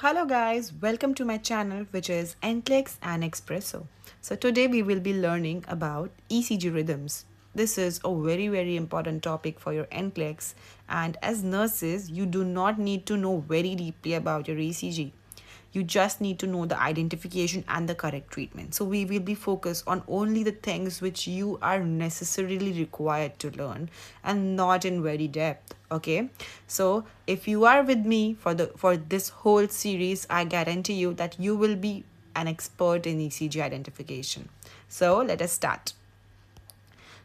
Hello guys, welcome to my channel which is NCLEX and Espresso. So today we will be learning about ECG rhythms. This is a very important topic for your NCLEX, and as nurses you do not need to know very deeply about your ECG. You just need to know the identification and the correct treatment. So we will be focused on only the things which you are necessarily required to learn and not in very depth. Okay, so if you are with me for this whole series, I guarantee you that you will be an expert in ECG identification. So let us start.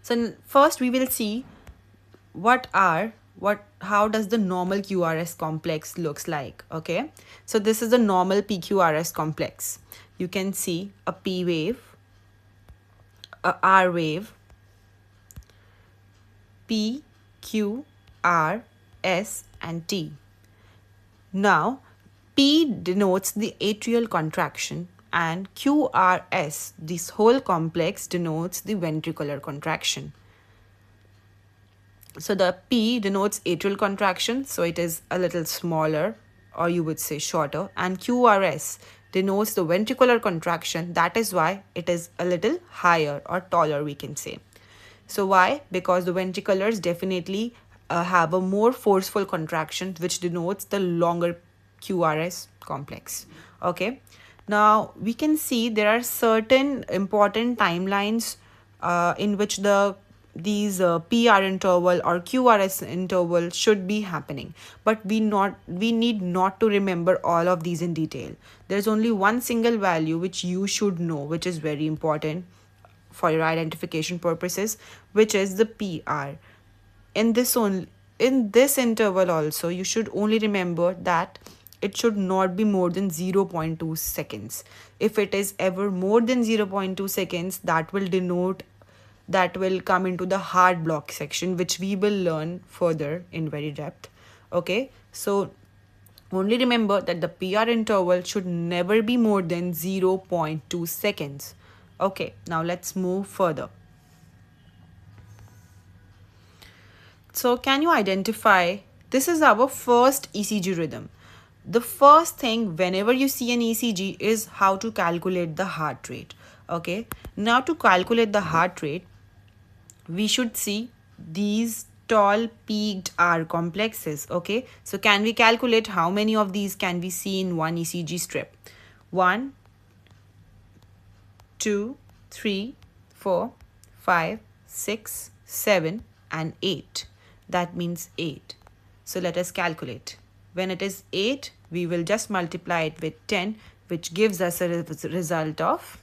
So first we will see what how does the normal QRS complex looks like. Okay, so this is the normal PQRS complex. You can see a P wave, a R wave, P, Q, R, S and T. Now P denotes the atrial contraction and QRS, this whole complex, denotes the ventricular contraction. So the P denotes atrial contraction, so it is a little smaller, or you would say shorter, and QRS denotes the ventricular contraction. That is why it is a little higher or taller, we can say. So why? Because the ventriculars definitely have a more forceful contraction, which denotes the longer QRS complex. Okay. Now we can see there are certain important timelines in which these PR interval or QRS interval should be happening, but we need not to remember all of these in detail. There's only one single value which you should know, which is very important for your identification purposes, which is the PR. In this interval also, you should only remember that it should not be more than 0.2 seconds. If it is ever more than 0.2 seconds, that will come into the hard block section, which we will learn further in very depth. Okay, so only remember that the PR interval should never be more than 0.2 seconds. Okay, now let's move further. So can you identify, this is our first ECG rhythm. The first thing whenever you see an ECG is how to calculate the heart rate. Okay, now to calculate the heart rate, we should see these tall peaked R complexes. Okay, so can we calculate how many of these can we see in one ECG strip? 1, 2, 3, 4, 5, 6, 7 and 8. That means 8. So let us calculate. When it is 8, we will just multiply it with 10, which gives us a result of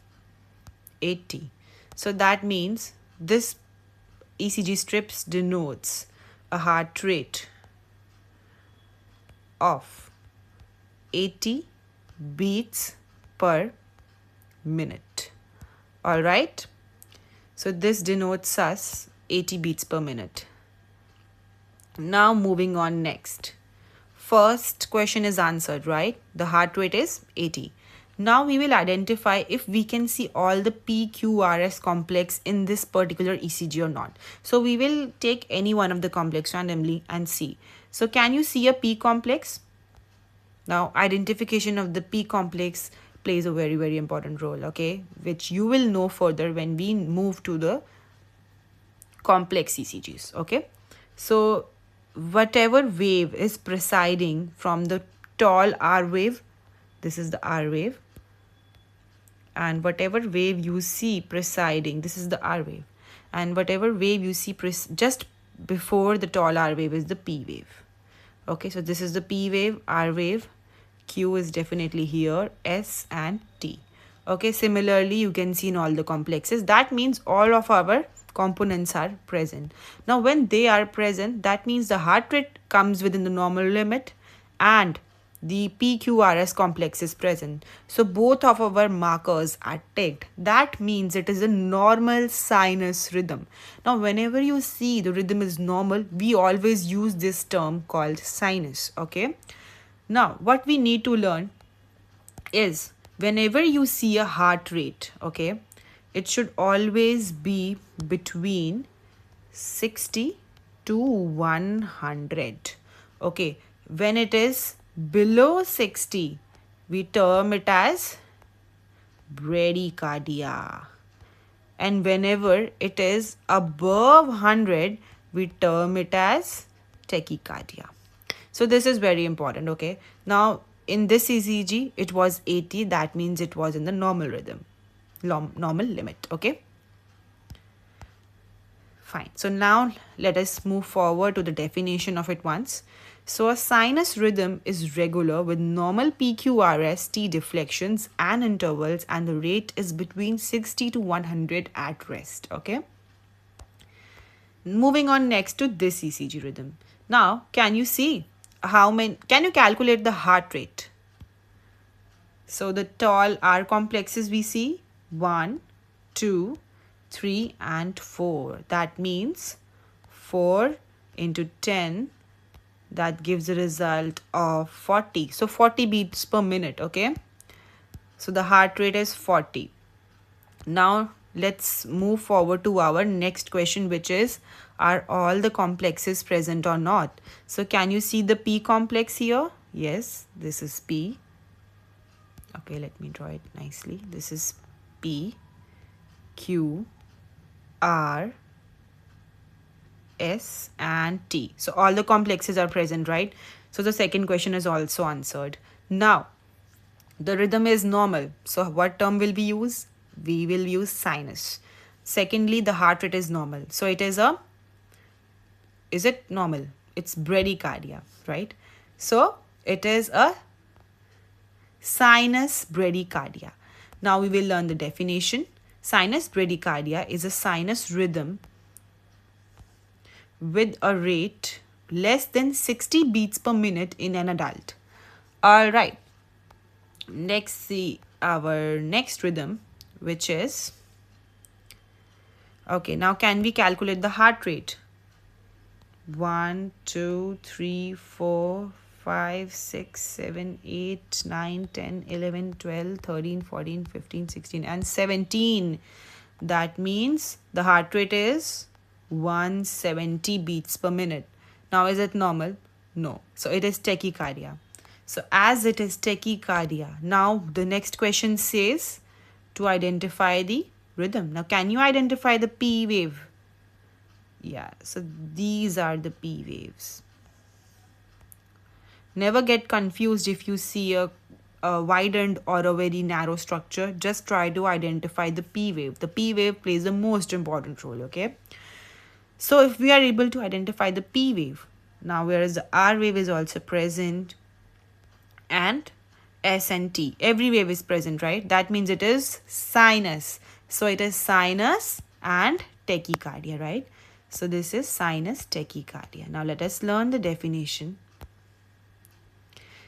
80. So that means this ECG strips denotes a heart rate of 80 beats per minute. All right. So this denotes us 80 beats per minute. Now moving on next. First question is answered, right? The heart rate is 80. Now we will identify if we can see all the PQRS complex in this particular ECG or not. So we will take any one of the complex randomly and see. So can you see a P complex? Now identification of the P complex plays a very important role, okay, which you will know further when we move to the complex ECGs. Okay, so whatever wave is presiding from the tall R wave, this is the R wave, and whatever wave you see presiding, this is the R wave, and whatever wave you see just before the tall R wave is the P wave. Okay, so this is the P wave, R wave, Q is definitely here, S and T. Okay, similarly you can see in all the complexes. That means all of our components are present. Now when they are present, that means the heart rate comes within the normal limit and the PQRS complex is present. So both of our markers are ticked. That means it is a normal sinus rhythm. Now whenever you see the rhythm is normal, we always use this term called sinus. Okay, now what we need to learn is whenever you see a heart rate, okay, it should always be between 60 to 100. Okay, when it is below 60, we term it as bradycardia. And whenever it is above 100, we term it as tachycardia. So this is very important, okay? Now, in this ECG, it was 80. That means it was in the normal rhythm, normal limit, okay? Fine. So now let us move forward to the definition of it once. So a sinus rhythm is regular with normal PQRS, deflections and intervals, and the rate is between 60 to 100 at rest, okay? Moving on next to this ECG rhythm. Now, can you see can you calculate the heart rate? So the tall R complexes we see 1, 2, 3 and 4. That means 4 into 10, that gives a result of 40. So 40 beats per minute, okay? So the heart rate is 40. Now let's move forward to our next question, which is, are all the complexes present or not? So can you see the P complex here? Yes, this is P. Okay, let me draw it nicely. This is P, Q, R, S and T. So all the complexes are present, right? So the second question is also answered. Now, the rhythm is normal. So what term will we use? We will use sinus. Secondly, the heart rate is normal. So it is it normal? It's bradycardia, right? So it is a sinus bradycardia. Now we will learn the definition. Sinus bradycardia is a sinus rhythm with a rate less than 60 beats per minute in an adult. All right. Next, see our next rhythm, which is, okay, now can we calculate the heart rate? 1, 2, 3, 4, 5, 6, 7, 8, 9, 10, 11, 12, 13, 14, 15, 16 and 17. That means the heart rate is 170 beats per minute. Now is it normal? No. So it is tachycardia. So as it is tachycardia, now the next question says to identify the rhythm. Now can you identify the P wave? Yeah, so these are the P waves. Never get confused if you see a widened or a very narrow structure. Just try to identify the P wave. The P wave plays the most important role, okay? So if we are able to identify the P wave, now whereas the R wave is also present and S and T, every wave is present, right? That means it is sinus. So it is sinus and tachycardia, right? So this is sinus tachycardia. Now let us learn the definition.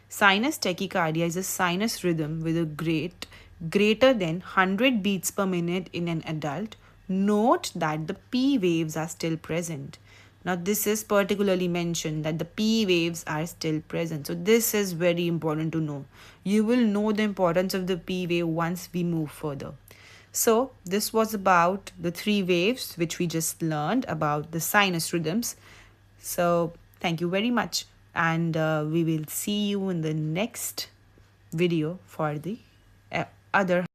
Sinus tachycardia is a sinus rhythm with a greater than 100 beats per minute in an adult. Note that the P waves are still present. Now this is particularly mentioned that the P waves are still present. So this is very important to know. You will know the importance of the P wave once we move further. So this was about the 3 waves which we just learned about the sinus rhythms. So thank you very much, and we will see you in the next video for the other